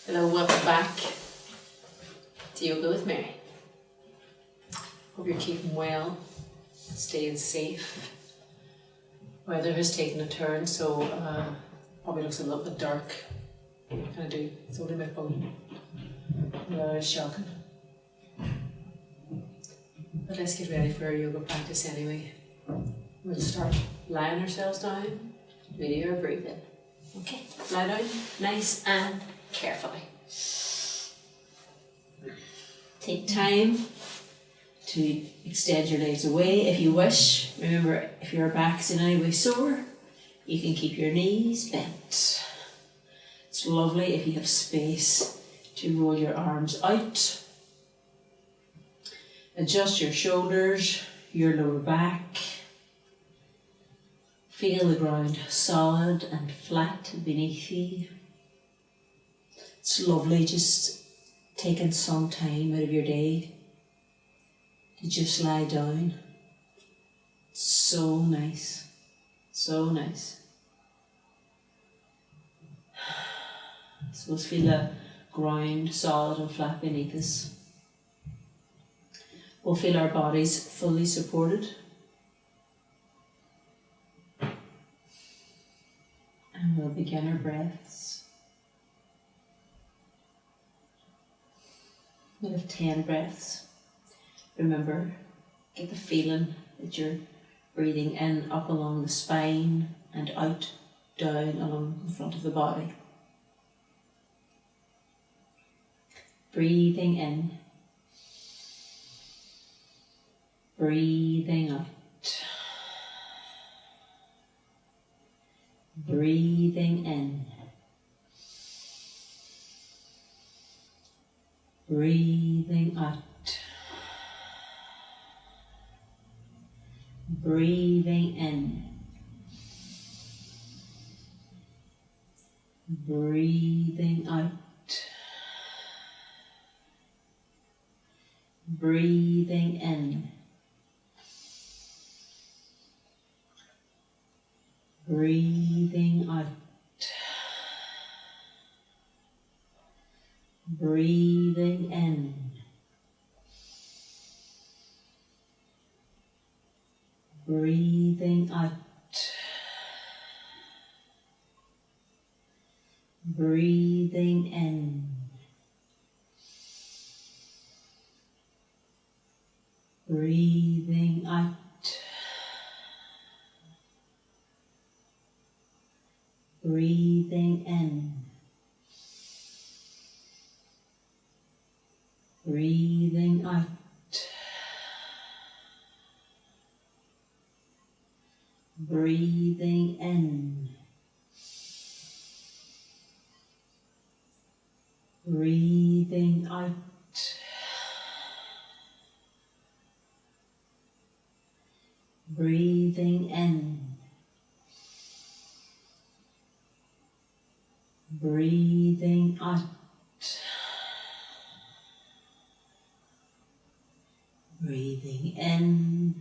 Hello, welcome back to Yoga with Mary. Hope you're keeping well, staying safe. Weather has taken a turn, so probably looks a little bit dark. What can I do? It's only my phone. Well, it's shocking. But let's get ready for our yoga practice anyway. We'll start lying ourselves down, really our breathing. Okay, lie down, nice and carefully. Take time to extend your legs away if you wish. Remember, if your back's in any way sore, you can keep your knees bent. It's lovely if you have space to roll your arms out. Adjust your shoulders, your lower back. Feel the ground solid and flat beneath you. It's lovely just taking some time out of your day to just lie down. So nice, so nice. So let's feel the ground solid and flat beneath us. We'll feel our bodies fully supported. And we'll begin our breaths. We'll have 10 breaths. Remember, get the feeling that you're breathing in up along the spine and out, down along the front of the body. Breathing in. Breathing out. Breathing in. Breathing out. Breathing in. Breathing out. Breathing in. Breathing out. Breathing in. Breathing out. Breathing in. Breathing out. Breathing in. Breathing out. Breathing in. Breathing out. Breathing in. Breathing out. Breathing in.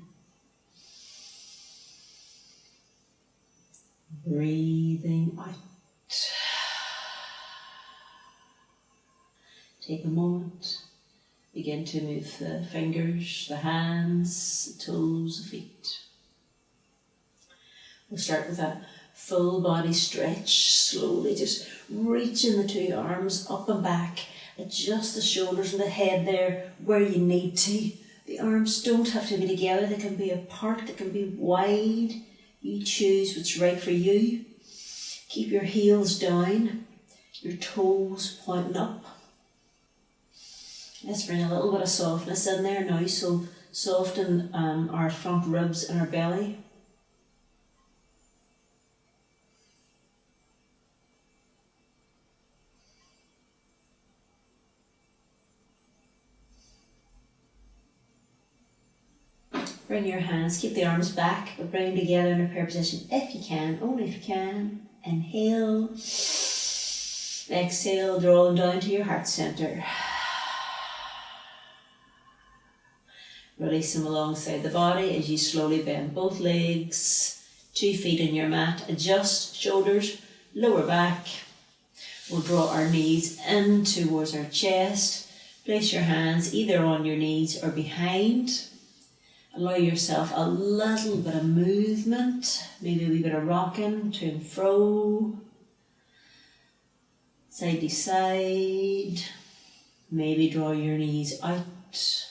Breathing out. Take a moment. Begin to move the fingers, the hands, the toes, the feet. We'll start with a full body stretch. Slowly just reaching the two arms up and back. Adjust the shoulders and the head there where you need to. The arms don't have to be together. They can be apart. They can be wide. You choose what's right for you. Keep your heels down. Your toes pointing up. Let's bring a little bit of softness in there now. So soften our front ribs and our belly. Bring your hands, keep the arms back, but bring them together in a prayer position if you can, only if you can. Inhale. Exhale, draw them down to your heart center. Release them alongside the body as you slowly bend both legs, 2 feet on your mat. Adjust shoulders, lower back. We'll draw our knees in towards our chest. Place your hands either on your knees or behind. Allow yourself a little bit of movement, maybe a wee bit of rocking to and fro, side to side. Maybe draw your knees out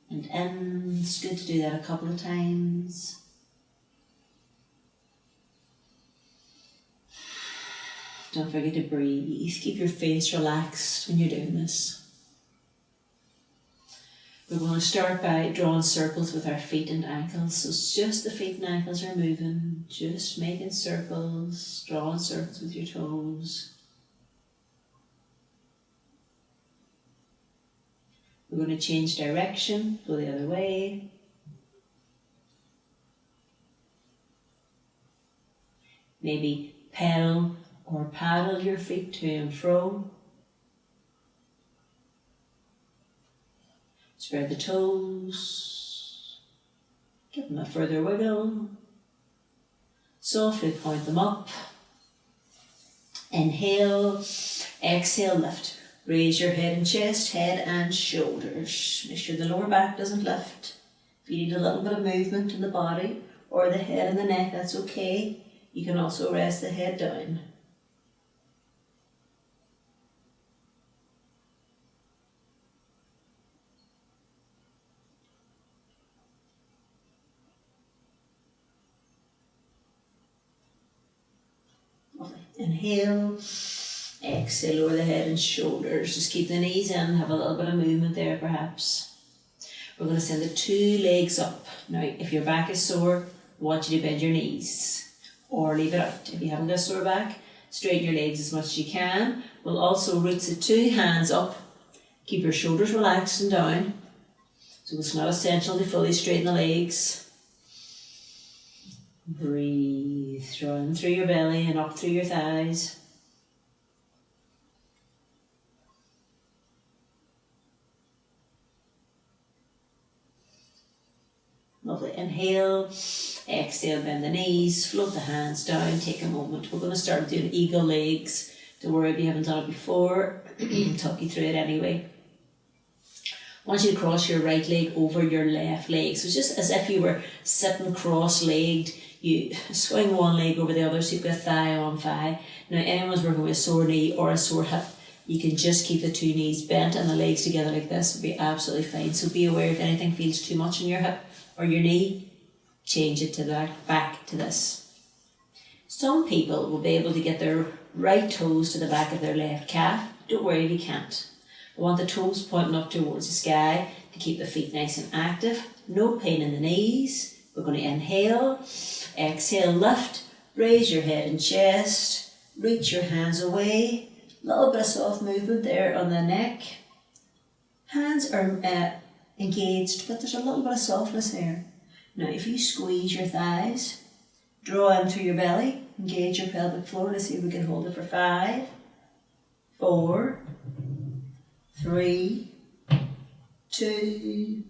and in. It's good to do that a couple of times. Don't forget to breathe. Keep your face relaxed when you're doing this. We're going to start by drawing circles with our feet and ankles. So it's just the feet and ankles are moving, just making circles, drawing circles with your toes. We're going to change direction, go the other way. Maybe pedal or paddle your feet to and fro. Spread the toes. Give them a further wiggle. Softly point them up. Inhale, exhale, lift. Raise your head and chest, head and shoulders. Make sure the lower back doesn't lift. If you need a little bit of movement in the body or the head and the neck, that's okay. You can also rest the head down. Lovely. Inhale. Exhale, lower the head and shoulders. Just keep the knees in, have a little bit of movement there perhaps. We're going to send the two legs up. Now, if your back is sore, I want you to bend your knees or leave it out. If you haven't got a sore back, straighten your legs as much as you can. We'll also reach the two hands up. Keep your shoulders relaxed and down. So it's not essential to fully straighten the legs. Breathe, draw in through your belly and up through your thighs. Lovely. Inhale, exhale, bend the knees, float the hands down, take a moment. We're going to start doing eagle legs. Don't worry if you haven't done it before, I'll talk you through it anyway. I want you to cross your right leg over your left leg. So it's just as if you were sitting cross-legged. You swing one leg over the other so you've got thigh on thigh. Now anyone's working with a sore knee or a sore hip, you can just keep the two knees bent and the legs together like this. Will be absolutely fine. So be aware if anything feels too much in your hip or your knee, change it to the back to this. Some people will be able to get their right toes to the back of their left calf. Don't worry if you can't. I want the toes pointing up towards the sky to keep the feet nice and active. No pain in the knees. We're going to inhale, exhale, lift, raise your head and chest, reach your hands away. A little bit of soft movement there on the neck. Hands are engaged, but there's a little bit of softness here. Now if you squeeze your thighs, draw in through your belly, engage your pelvic floor. Let's see if we can hold it for 5, 4, 3, 2,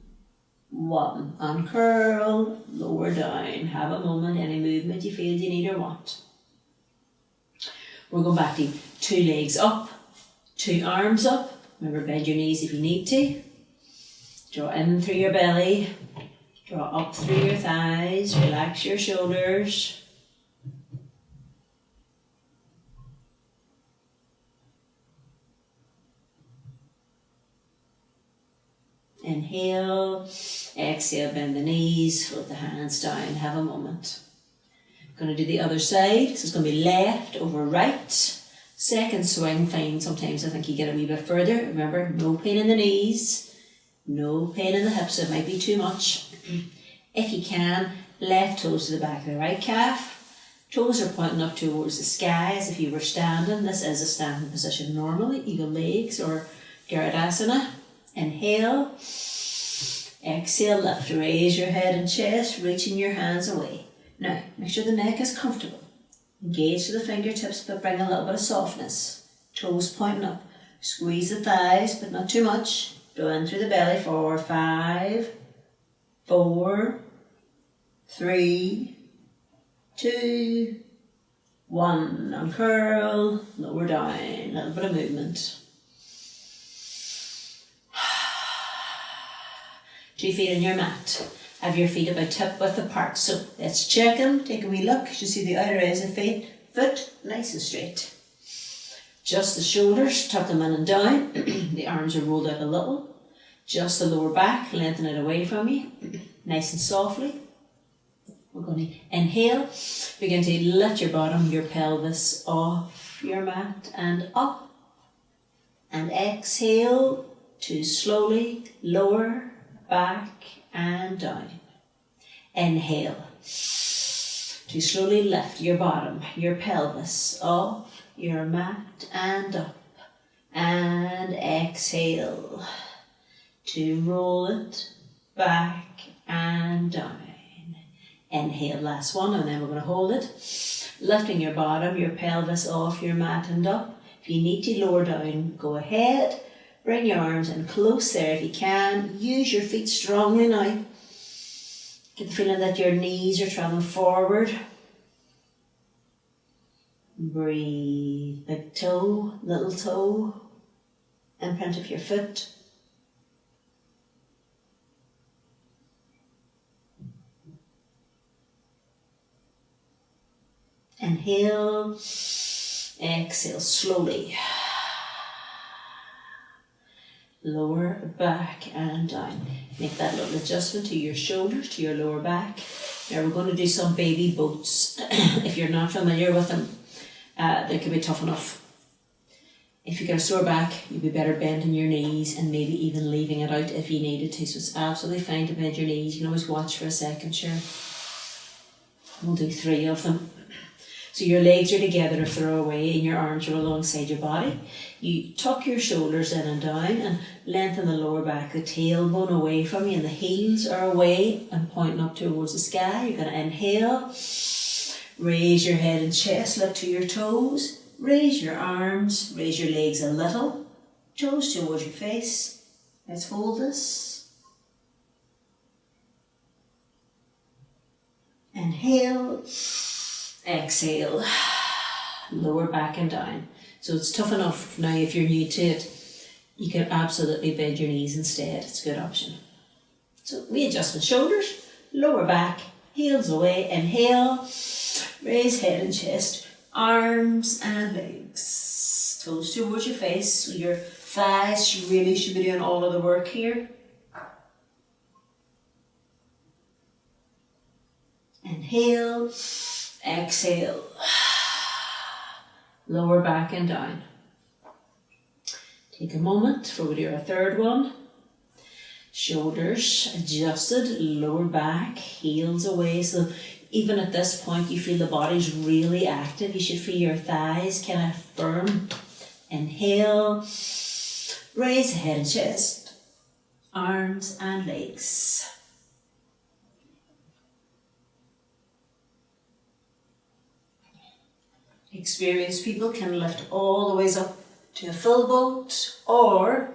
1. Uncurl, lower down. Have a moment, any movement you feel you need or want. We're going back to two legs up, two arms up. Remember, bend your knees if you need to. Draw in through your belly, draw up through your thighs, relax your shoulders. Inhale, exhale, bend the knees, float the hands down, have a moment. Going to do the other side, so it's going to be left over right. Second swing, fine, sometimes I think you get a wee bit further. Remember, no pain in the knees, no pain in the hips, it might be too much. If you can, left toes to the back of the right calf. Toes are pointing up towards the sky as if you were standing. This is a standing position normally, eagle legs or Garudasana. Inhale, exhale, lift, raise your head and chest, reaching your hands away. Now, make sure the neck is comfortable. Engage to the fingertips, but bring a little bit of softness. Toes pointing up. Squeeze the thighs, but not too much. Draw in through the belly for 5, 4, 3, 2, 1, uncurl, lower down, a little bit of movement. 2 feet on your mat. Have your feet about hip width apart. So let's check them, take a wee look. You see the outer edge of the foot, nice and straight. Just the shoulders, tuck them in and down. The arms are rolled out a little. Just the lower back, lengthen it away from you, nice and softly. We're going to inhale, begin to lift your bottom, your pelvis off your mat and up. And exhale to slowly lower, back and down. Inhale to slowly lift your bottom, your pelvis off your mat and up. And exhale to roll it back and down. Inhale, last one, and then we're going to hold it. Lifting your bottom, your pelvis off your mat and up. If you need to lower down, go ahead. Bring your arms in close there if you can. Use your feet strongly now. Get the feeling that your knees are traveling forward. Breathe. Big toe, little toe, imprint of your foot. Inhale, exhale slowly. Lower back and down. Make that little adjustment to your shoulders, to your lower back. Now we're going to do some baby boats. If you're not familiar with them, they can be tough enough. If you get a sore back, you'd be better bending your knees and maybe even leaving it out if you needed to. So it's absolutely fine to bend your knees. You can always watch for a second, sure. We'll do 3 of them. So your legs are together to throw away and your arms are alongside your body. You tuck your shoulders in and down and lengthen the lower back, the tailbone away from you and the heels are away and pointing up towards the sky. You're going to inhale, raise your head and chest, look to your toes, raise your arms, raise your legs a little, toes towards your face. Let's hold this. Inhale. Exhale, lower back and down. So it's tough enough now if you're new to it. You can absolutely bend your knees instead. It's a good option. So we adjust the shoulders, lower back, heels away. Inhale, raise head and chest, arms and legs. Toes towards your face. So your thighs really should be doing all of the work here. Inhale. Exhale, lower back and down. Take a moment for we do our third one. Shoulders adjusted, lower back, heels away. So even at this point you feel the body's really active. You should feel your thighs kind of firm. Inhale, raise head and chest, arms and legs. Experienced people can lift all the ways up to a full boat, or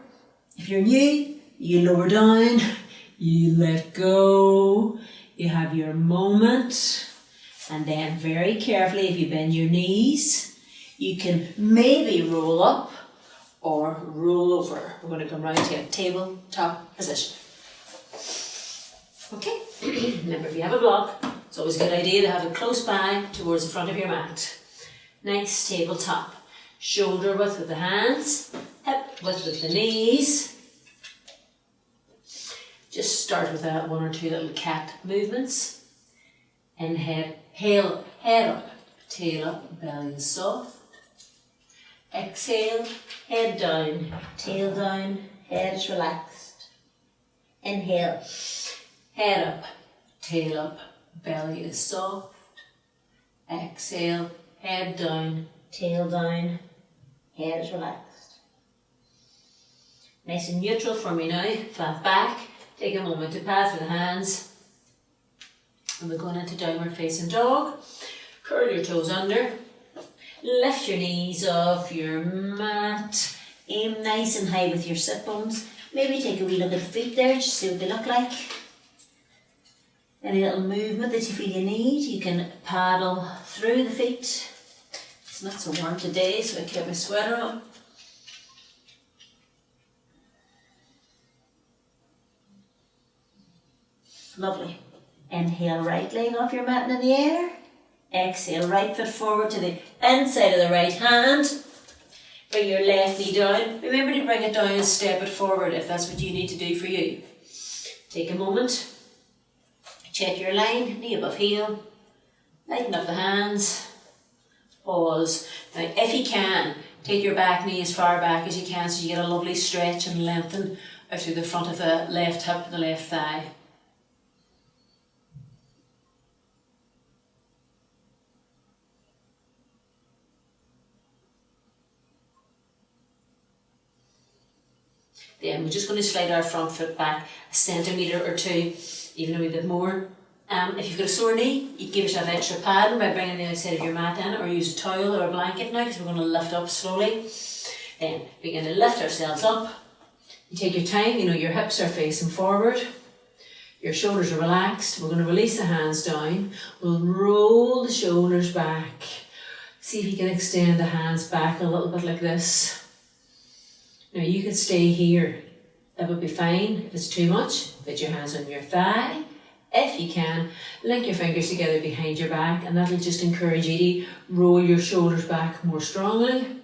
if you're new, you lower down, you let go, you have your moment, and then very carefully, if you bend your knees, you can maybe roll up or roll over. We're going to come right to a tabletop position. Okay, remember if you have a block, it's always a good idea to have it close by towards the front of your mat. Nice tabletop. Shoulder width with the hands, hip width with the knees. Just start with 1 or 2 little cat movements. Inhale, head up, tail up, belly is soft. Exhale, head down, tail down, head is relaxed. Inhale, head up, tail up, belly is soft. Exhale, head down, tail down, head is relaxed. Nice and neutral for me now, flat back. Take a moment to pass with the hands. And we're going into downward facing dog. Curl your toes under. Lift your knees off your mat. Aim nice and high with your sit bones. Maybe take a wee look at the feet there, just see what they look like. Any little movement that you feel you need, you can paddle through the feet. It's not so warm today, so I kept my sweater on. Lovely. Inhale, right leg off your mat in the air. Exhale, right foot forward to the inside of the right hand. Bring your left knee down. Remember to bring it down and step it forward if that's what you need to do for you. Take a moment. Check your line, knee above heel. Lighten up the hands. Pause. Now, if you can, take your back knee as far back as you can so you get a lovely stretch and lengthen out through the front of the left hip and the left thigh. Then we're just going to slide our front foot back a centimetre or two, even a wee bit more. If you've got a sore knee, you give yourself extra padding by bringing the outside of your mat in, or use a towel or a blanket now, because we're going to lift up slowly. Then begin to lift ourselves up. You take your time, you know your hips are facing forward, your shoulders are relaxed. We're going to release the hands down. We'll roll the shoulders back. See if you can extend the hands back a little bit like this. Now you could stay here, that would be fine. If it's too much, put your hands on your thigh. If you can, link your fingers together behind your back, and that'll just encourage you to roll your shoulders back more strongly.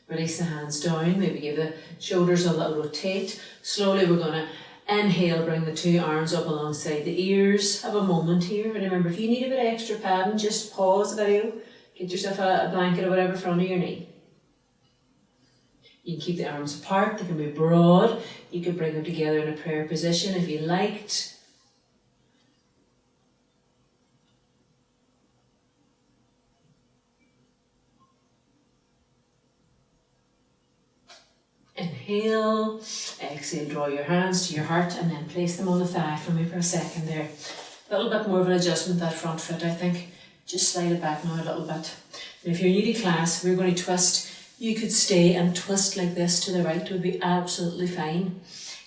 Release the hands down, maybe give the shoulders a little rotate. Slowly we're going to inhale, bring the two arms up alongside the ears. Have a moment here. And remember, if you need a bit of extra padding, just pause the video. Get yourself a blanket or whatever in front of your knee. You can keep the arms apart. They can be broad. You can bring them together in a prayer position if you liked. Inhale, exhale, draw your hands to your heart and then place them on the thigh for me for a second there. A little bit more of an adjustment, that front foot, I think. Just slide it back now a little bit. And if you're new to class, we're going to twist. You could stay and twist like this to the right. It would be absolutely fine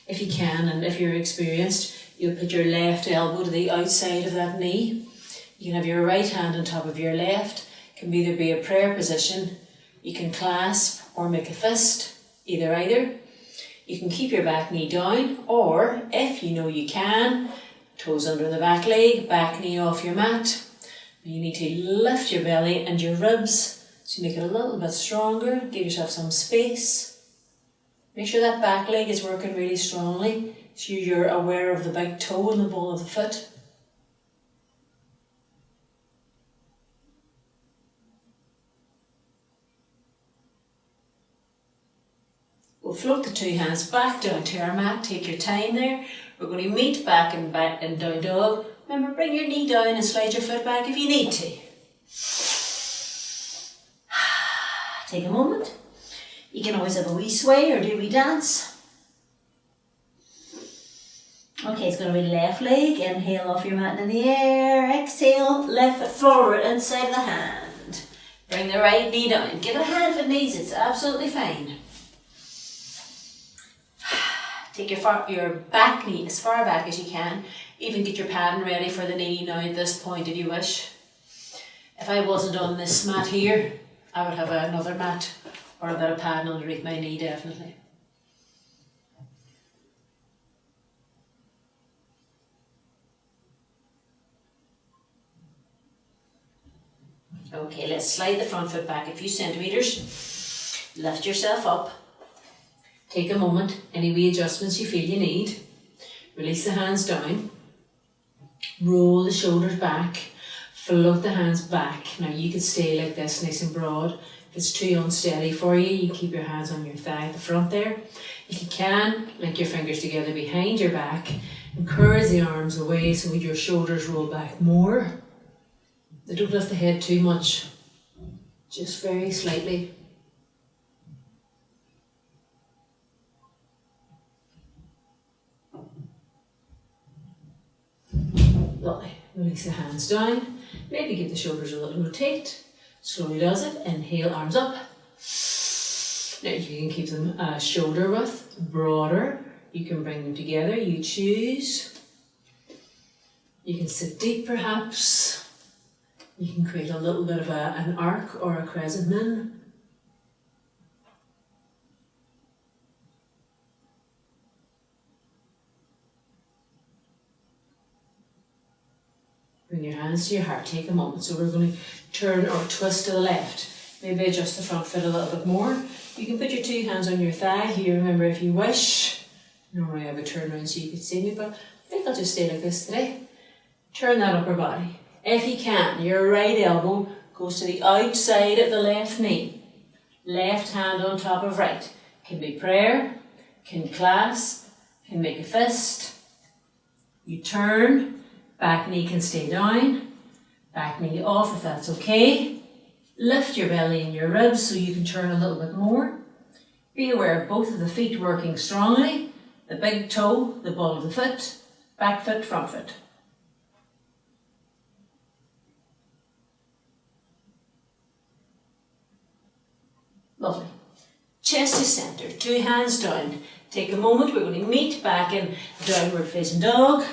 if you can, and if you're experienced, you'll put your left elbow to the outside of that knee. You can have your right hand on top of your left. It can either be a prayer position. You can clasp or make a fist. Either. You can keep your back knee down, or if you know you can, toes under the back leg, back knee off your mat. You need to lift your belly and your ribs to make it a little bit stronger. Give yourself some space. Make sure that back leg is working really strongly so you're aware of the big toe and the ball of the foot. We'll float the two hands back down to our mat. Take your time there. We're going to meet back and down dog. Remember, bring your knee down and slide your foot back if you need to. Take a moment. You can always have a wee sway or do a wee dance. Okay, it's going to be left leg. Inhale off your mat in the air. Exhale, left foot forward inside of the hand. Bring the right knee down. Give it a hand if it needs it. It's absolutely fine. Take your back knee as far back as you can. Even get your padding ready for the knee now at this point if you wish. If I wasn't on this mat here, I would have another mat or a bit of padding underneath my knee, definitely. Okay, let's slide the front foot back a few centimetres. Lift yourself up. Take a moment, any wee adjustments you feel you need. Release the hands down. Roll the shoulders back. Float the hands back. Now you can stay like this, nice and broad. If it's too unsteady for you, you keep your hands on your thigh at the front there. If you can, link your fingers together behind your back. And curve the arms away so your shoulders roll back more. Now don't lift the head too much. Just very slightly. Lovely. Release the hands down. Maybe give the shoulders a little rotate. Slowly does it. Inhale, arms up. Now you can keep them shoulder width, broader. You can bring them together, you choose. You can sit deep perhaps. You can create a little bit of an arc or a crescent moon. Bring your hands to your heart, take a moment. So we're going to turn or twist to the left. Maybe adjust the front foot a little bit more. You can put your two hands on your thigh here, remember if you wish. Normally I would turn around so you could see me, but I think I'll just stay like this today. Turn that upper body. If you can, your right elbow goes to the outside of the left knee. Left hand on top of right. Can be prayer, can clasp, can make a fist. You turn, back knee can stay down, back knee off if that's okay. Lift your belly and your ribs so you can turn a little bit more. Be aware of both of the feet working strongly. The big toe, the ball of the foot, back foot, front foot. Lovely. Chest is centered, two hands down. Take a moment, we're going to meet back in downward facing dog.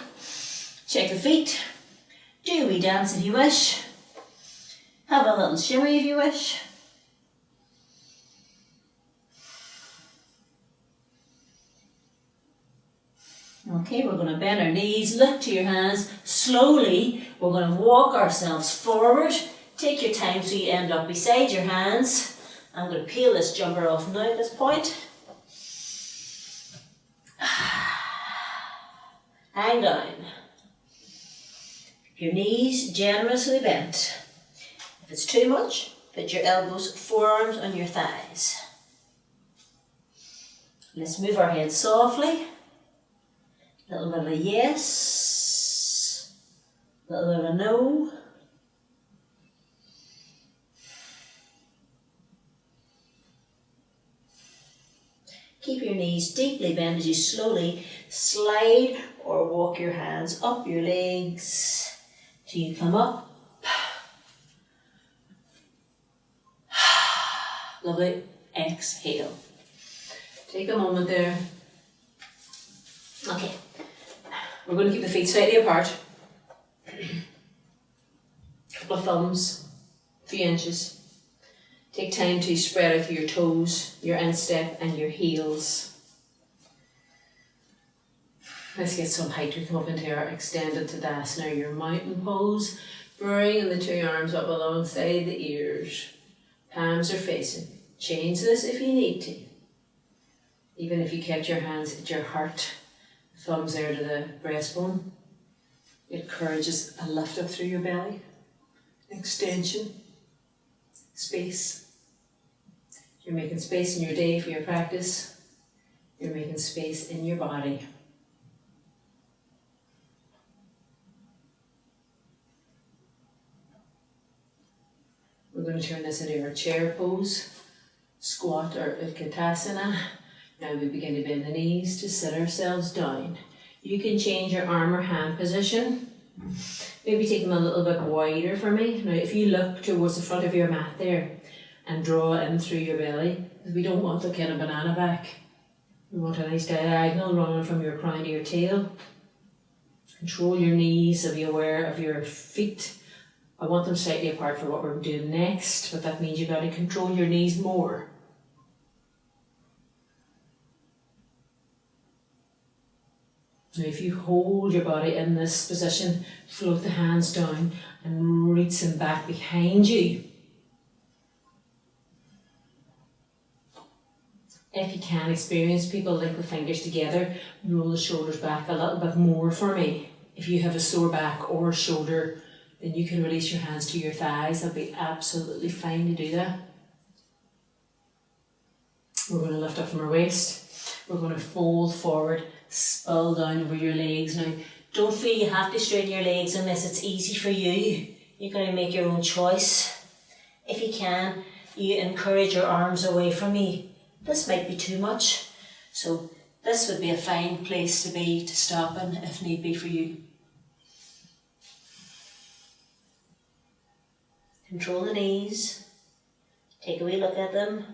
Check the feet. Do a wee dance if you wish. Have a little shimmy if you wish. Okay, we're going to bend our knees, look to your hands. Slowly, we're going to walk ourselves forward. Take your time so you end up beside your hands. I'm going to peel this jumper off now at this point. Hang down. Your knees generously bent. If it's too much, put your elbows, forearms on your thighs. Let's move our head softly. A little bit of a yes. A little bit of a no. Keep your knees deeply bent as you slowly slide or walk your hands up your legs till you come up. Lovely. Exhale. Take a moment there. Okay. We're going to keep the feet slightly apart. Couple of thumbs, a few inches. Take time to spread out your toes, your instep and your heels. Let's get some height. We come up into our extended Tadasana, your mountain pose. Bring the two arms up alongside the ears. Palms are facing. Change this if you need to. Even if you kept your hands at your heart, thumbs there to the breastbone. It encourages a lift up through your belly. Extension. Space. You're making space in your day for your practice. You're making space in your body. We're going to turn this into our chair pose, squat or Utkatasana. Now we begin to bend the knees to sit ourselves down. You can change your arm or hand position. Maybe take them a little bit wider for me. Now if you look towards the front of your mat there and draw in through your belly, because we don't want the kind of banana back. We want a nice diagonal running from your crown to your tail. Control your knees, so be aware of your feet. I want them slightly apart for what we're doing next, but that means you've got to control your knees more. Now if you hold your body in this position, float the hands down and reach them back behind you. If you can, experience people link the fingers together, roll the shoulders back a little bit more for me. If you have a sore back or shoulder, then you can release your hands to your thighs. That'll be absolutely fine to do that. We're going to lift up from our waist. We're going to fold forward, spill down over your legs. Now, don't feel you have to straighten your legs unless it's easy for you. You're going to make your own choice. If you can, you encourage your arms away from you. This might be too much, so this would be a fine place to be, to stop in if need be for you. Control the knees, take a wee look at them.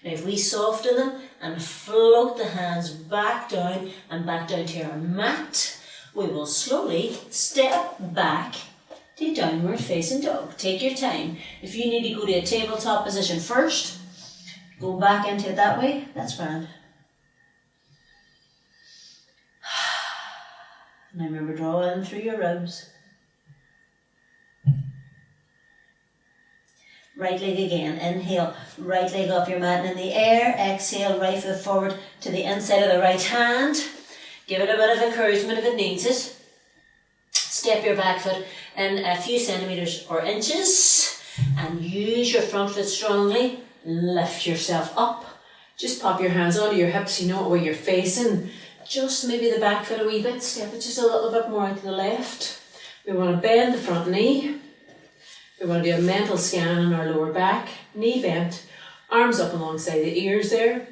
Now if we soften them and float the hands back down and back down to our mat, we will slowly step back to downward facing dog. Take your time. If you need to go to a tabletop position first, go back into it that way, that's grand. Now remember, draw in through your ribs. Right leg again, inhale, right leg off your mat and in the air, exhale, right foot forward to the inside of the right hand. Give it a bit of encouragement if it needs it. Step your back foot in a few centimetres or inches and use your front foot strongly. Lift yourself up. Just pop your hands onto your hips, you know where you're facing. Just maybe the back foot a wee bit, step it just a little bit more out to the left. We want to bend the front knee. We want to do a mental scan on our lower back, knee bent, arms up alongside the ears there,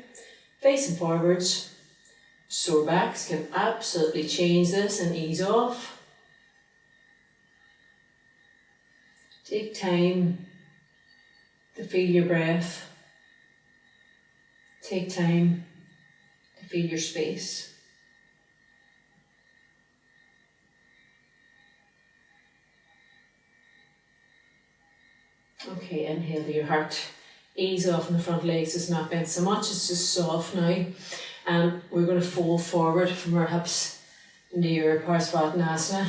facing forwards. Sore backs can absolutely change this and ease off. Take time to feel your breath. Take time to feel your space. Okay, inhale to your heart. Ease off in the front legs. It's not bent so much, it's just soft now. And we're going to fold forward from our hips into your Parsvattanasana.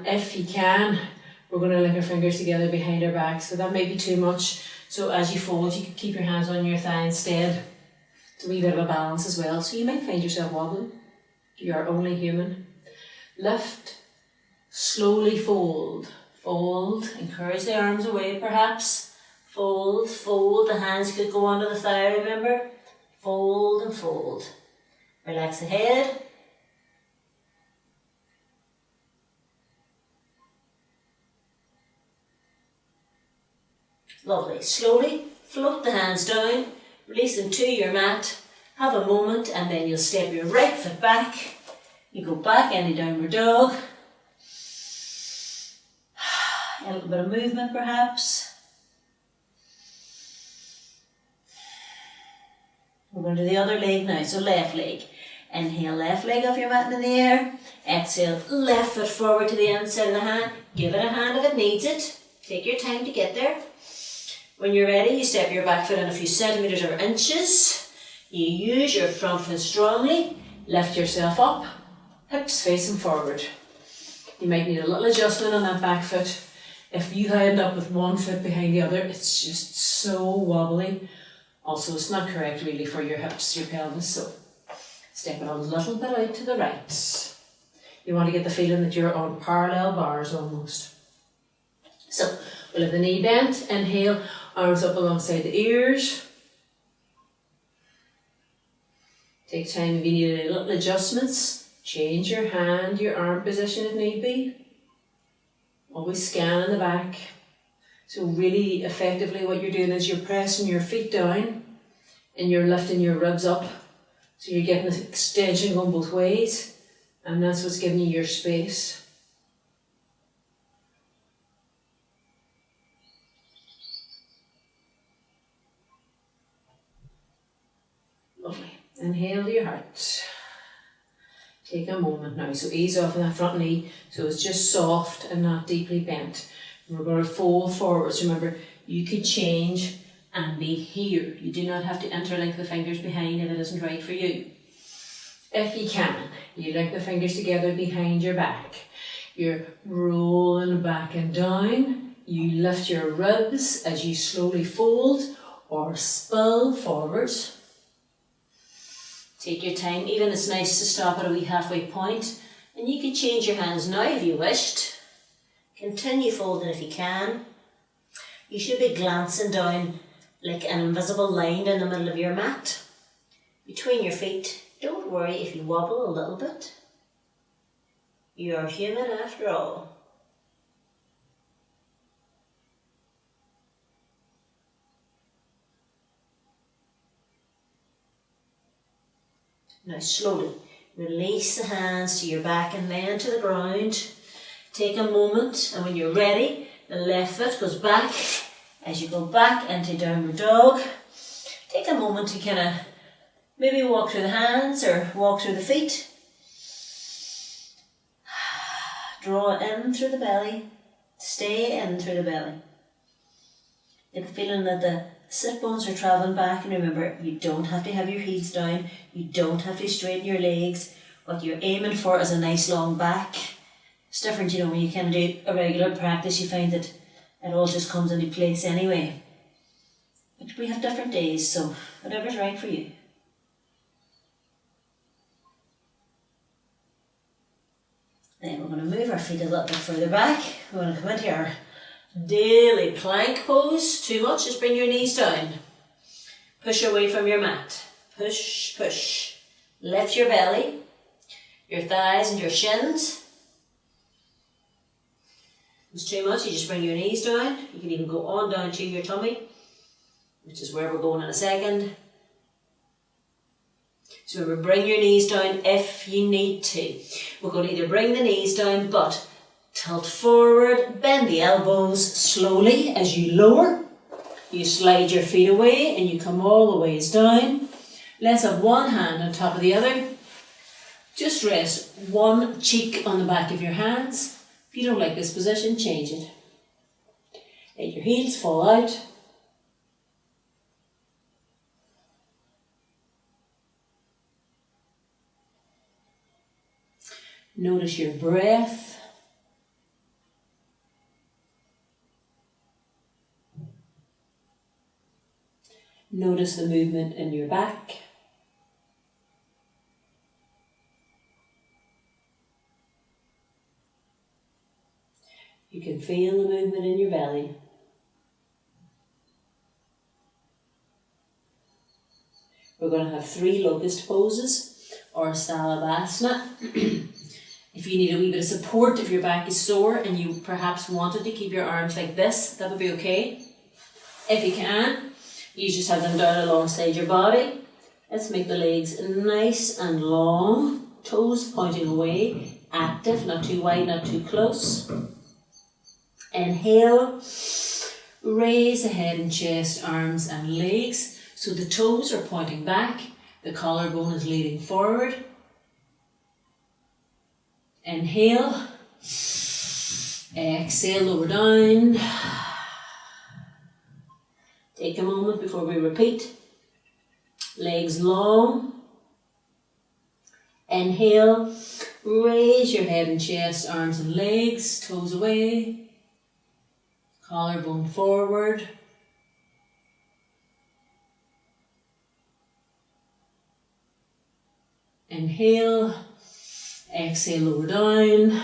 If you can, we're going to link our fingers together behind our backs, but that may be too much. So as you fold, you can keep your hands on your thigh instead. It's a wee bit of a balance as well. So you might find yourself wobbling. You are only human. Lift, slowly fold. Fold, encourage the arms away perhaps. Fold, fold, the hands could go under the thigh, remember? Fold and fold. Relax the head. Lovely. Slowly float the hands down, release them to your mat, have a moment, and then you'll step your right foot back. You go back into downward dog. A little bit of movement perhaps. We're going to do the other leg now, so left leg. Inhale, left leg off your mat in the air. Exhale, left foot forward to the inside of the hand. Give it a hand if it needs it. Take your time to get there. When you're ready, you step your back foot in a few centimetres or inches. You use your front foot strongly. Lift yourself up, hips facing forward. You might need a little adjustment on that back foot. If you end up with one foot behind the other, it's just so wobbly. Also, it's not correct really for your hips, your pelvis, so step it a little bit out to the right. You want to get the feeling that you're on parallel bars almost. So, we'll have the knee bent, inhale, arms up alongside the ears. Take time if you need any little adjustments. Change your hand, your arm position if need be. Always scan in the back. So really effectively what you're doing is you're pressing your feet down and you're lifting your ribs up. So you're getting this extension going both ways, and that's what's giving you your space. Lovely. Inhale to your heart. Take a moment now, so ease off of that front knee, so it's just soft and not deeply bent. And we're going to fold forwards. Remember, you could change and be here. You do not have to interlink the fingers behind if it isn't right for you. If you can, you link the fingers together behind your back. You're rolling back and down. You lift your ribs as you slowly fold or spill forwards. Take your time, even it's nice to stop at a wee halfway point, and you can change your hands now if you wished. Continue folding if you can. You should be glancing down like an invisible line in the middle of your mat, between your feet. Don't worry if you wobble a little bit. You are human after all. Now slowly release the hands to your back and then to the ground. Take a moment, and when you're ready, the left foot goes back. As you go back into downward dog, take a moment to kind of maybe walk through the hands or walk through the feet. Draw in through the belly, stay in through the belly. Get the feeling that the sit bones are travelling back, and remember, you don't have to have your heels down, you don't have to straighten your legs. What you're aiming for is a nice long back. It's different, when you kind of do a regular practice, you find that it all just comes into place anyway. But we have different days, so whatever's right for you. Then we're going to move our feet a little bit further back. We're going to come into our daily plank pose. Too much, just bring your knees down. Push away from your mat. Push, push. Lift your belly, your thighs and your shins. If it's too much, you just bring your knees down. You can even go on down to your tummy, which is where we're going in a second. So remember, bring your knees down if you need to. We're going to either bring the knees down, but tilt forward, bend the elbows slowly as you lower. You slide your feet away and you come all the ways down. Let's have one hand on top of the other. Just rest one cheek on the back of your hands. If you don't like this position, change it. Let your heels fall out. Notice your breath. Notice the movement in your back. You can feel the movement in your belly. We're going to have 3 locust poses or Salabhasana. If you need a wee bit of support, if your back is sore and you perhaps wanted to keep your arms like this, that would be okay. If you can, you just have them down alongside your body. Let's make the legs nice and long, toes pointing away, active, not too wide, not too close. Inhale, raise the head and chest, arms and legs. So the toes are pointing back, the collarbone is leaning forward. Inhale, exhale, lower down. Take a moment before we repeat. Legs long. Inhale, raise your head and chest, arms and legs, toes away. Collarbone forward. Inhale, exhale, lower down.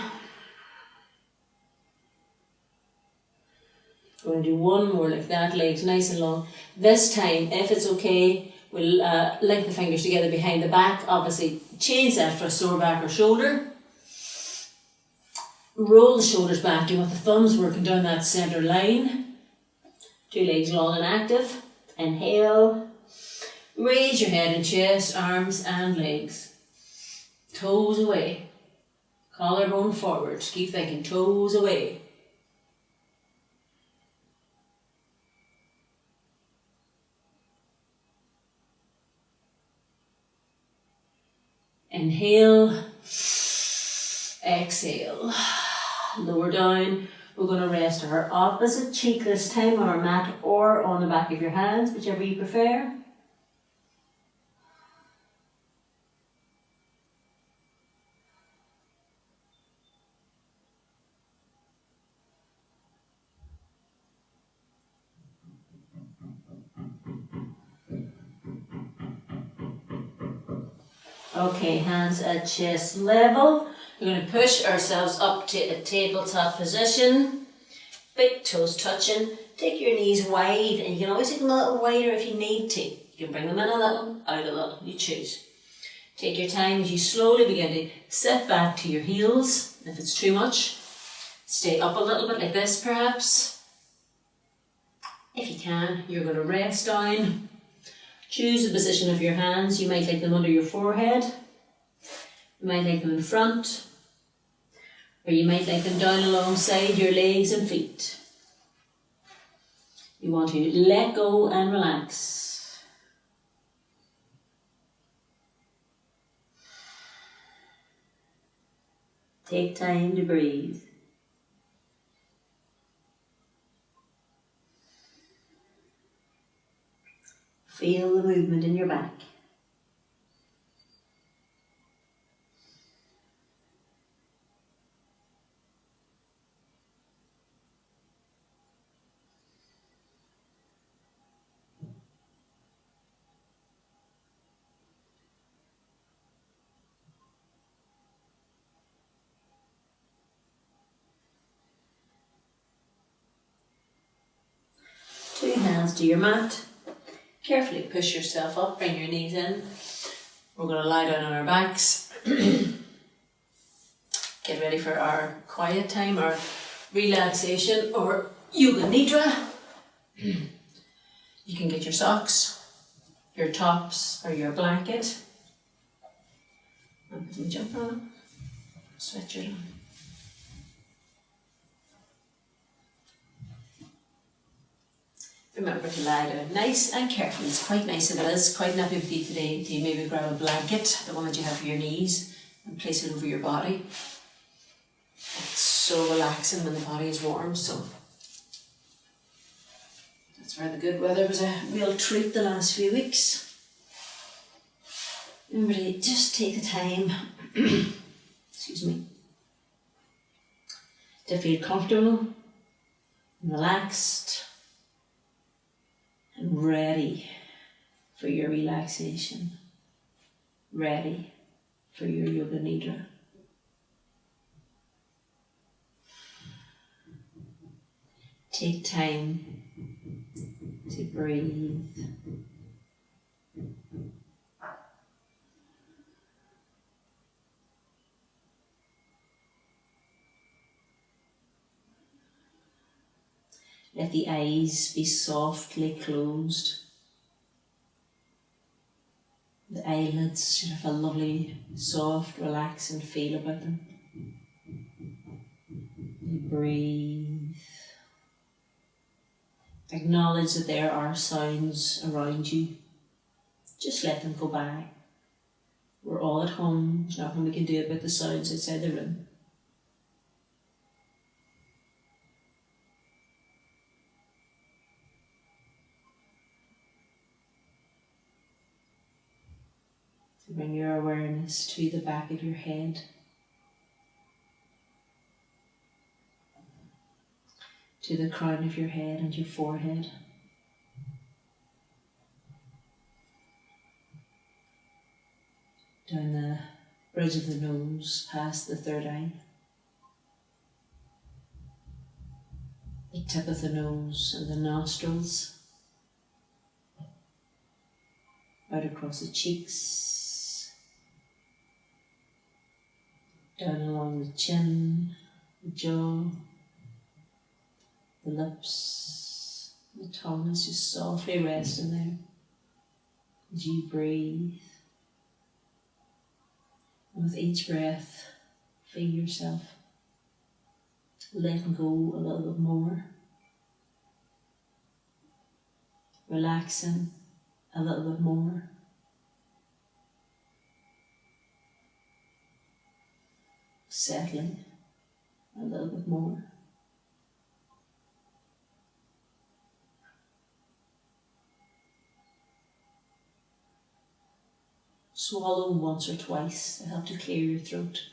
We're going to do one more like that, legs nice and long. This time, if it's okay, we'll link the fingers together behind the back. Obviously, change that for a sore back or shoulder. Roll the shoulders back. You want the thumbs working down that centre line. 2 legs long and active. Inhale. Raise your head and chest, arms and legs. Toes away. Collarbone forward. Keep thinking, toes away. Inhale, exhale, lower down. We're going to rest our opposite cheek this time on our mat or on the back of your hands, whichever you prefer. Okay, hands at chest level. We're going to push ourselves up to a tabletop position. Big toes touching. Take your knees wide, and you can always take them a little wider if you need to. You can bring them in a little, out a little, you choose. Take your time as you slowly begin to sit back to your heels. If it's too much, stay up a little bit like this perhaps. If you can, you're going to rest down. Choose the position of your hands. You might like them under your forehead. You might like them in front. Or you might like them down alongside your legs and feet. You want to let go and relax. Take time to breathe. Feel the movement in your back. Two hands to your mat. Carefully push yourself up, bring your knees in. We're going to lie down on our backs. Get ready for our quiet time, our relaxation, or yoga nidra. You can get your socks, your tops, or your blanket. And put my jumper on, sweatshirt on. Remember to lie down nice and careful. It's quite nice if it is. Quite nappy with you today to maybe grab a blanket, the one that you have for your knees, and place it over your body. It's so relaxing when the body is warm, so that's where the good weather was a real treat the last few weeks. Remember to just take the time, excuse me, to feel comfortable and relaxed and ready for your relaxation, ready for your yoga nidra. Take time to breathe. Let the eyes be softly closed. The eyelids should have a lovely, soft, relaxing feel about them. You breathe. Acknowledge that there are sounds around you. Just let them go by. We're all at home. There's nothing we can do about the sounds outside the room. Bring your awareness to the back of your head, to the crown of your head and your forehead. Down the bridge of the nose, past the third eye. The tip of the nose and the nostrils. Out across the cheeks. Down along the chin, the jaw, the lips, the tongue is just softly resting there as you breathe. And with each breath, feel yourself letting go a little bit more, relaxing a little bit more. Settling a little bit more. Swallow once or twice to help to clear your throat.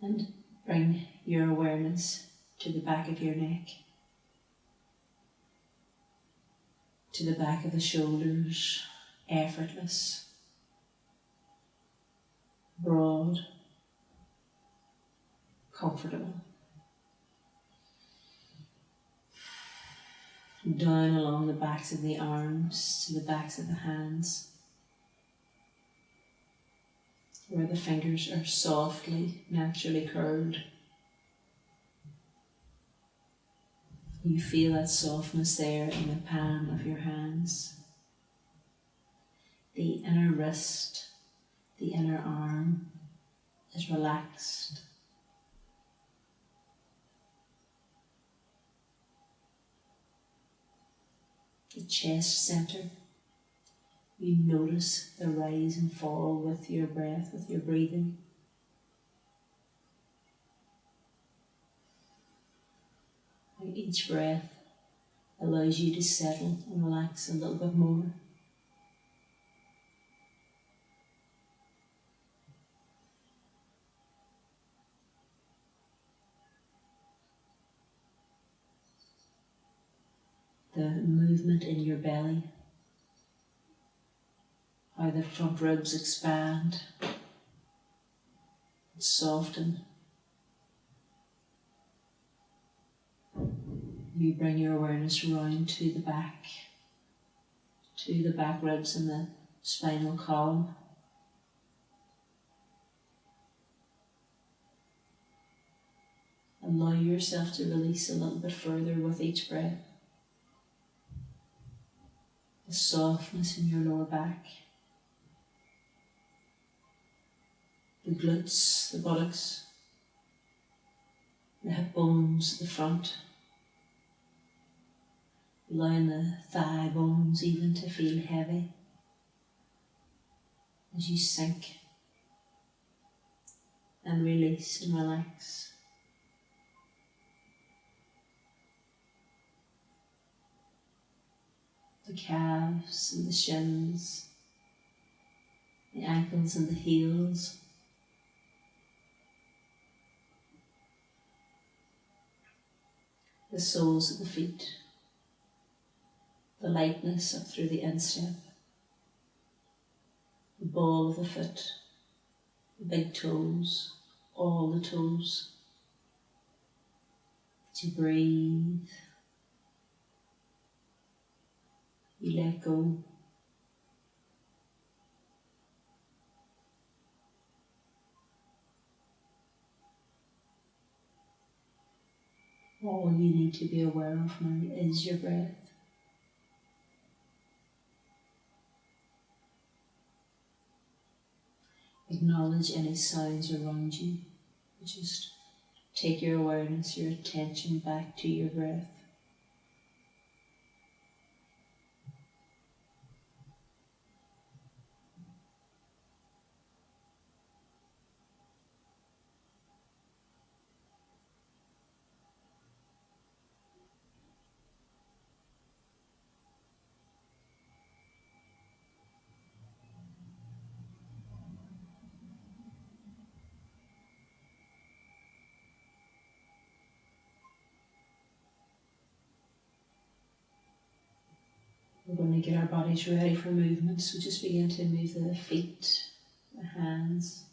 And bring your awareness to the back of your neck, to the back of the shoulders, effortless, broad, comfortable. Down along the backs of the arms to the backs of the hands, where the fingers are softly, naturally curled. You feel that softness there in the palm of your hands. The inner wrist, the inner arm is relaxed. The chest center, You notice the rise and fall with your breath, with your breathing. Each breath allows you to settle and relax a little bit more. The movement in your belly, how the front ribs expand, soften. You bring your awareness round to the back ribs and the spinal column. Allow yourself to release a little bit further with each breath. The softness in your lower back, the glutes, the buttocks, the hip bones at the front, allowing the thigh bones even to feel heavy as you sink and release and relax. The calves and the shins, the ankles and the heels. The soles of the feet, the lightness up through the instep, the ball of the foot, the big toes, all the toes. As you breathe, you let go. All you need to be aware of now is your breath. Acknowledge any sounds around you. Just take your awareness, your attention back to your breath. We're going to get our bodies ready for movement, so just begin to move the feet, the hands,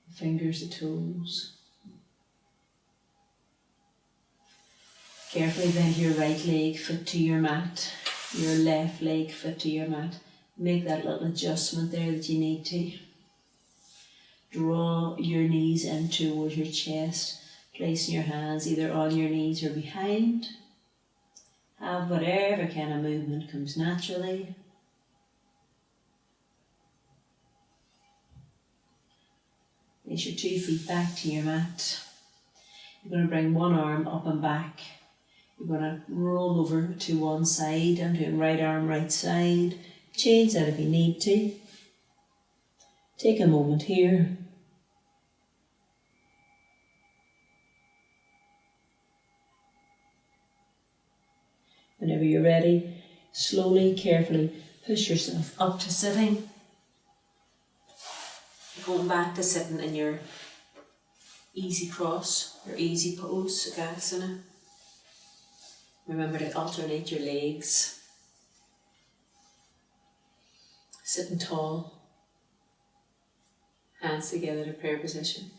the fingers, the toes. Carefully bend your right leg foot to your mat, your left leg foot to your mat. Make that little adjustment there that you need to. Draw your knees in towards your chest, placing your hands either on your knees or behind. Have whatever kind of movement comes naturally. Place your 2 feet back to your mat. You're going to bring one arm up and back. You're going to roll over to one side. I'm doing right arm, right side. Change that if you need to. Take a moment here. Whenever you're ready, slowly, carefully push yourself up to sitting. Going back to sitting in your easy cross, your easy pose, Sukhasana. Remember to alternate your legs. Sitting tall, hands together to prayer position.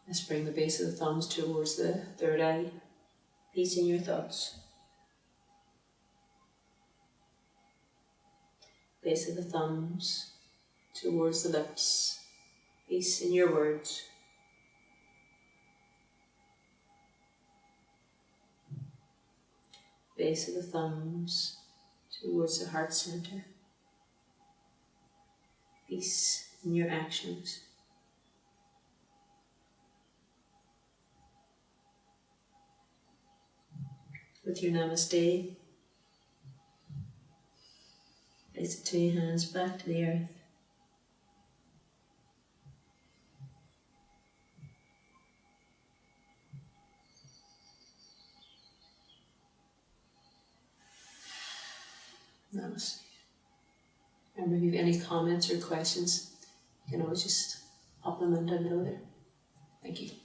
Let's bring the base of the thumbs towards the third eye. Peace in your thoughts. Base of the thumbs towards the lips. Peace in your words. Base of the thumbs towards the heart center. Peace in your actions. With your namaste, Place the two hands back to the earth. Namaste. Remember, if you have any comments or questions, you can always just pop them in down below there. Thank you.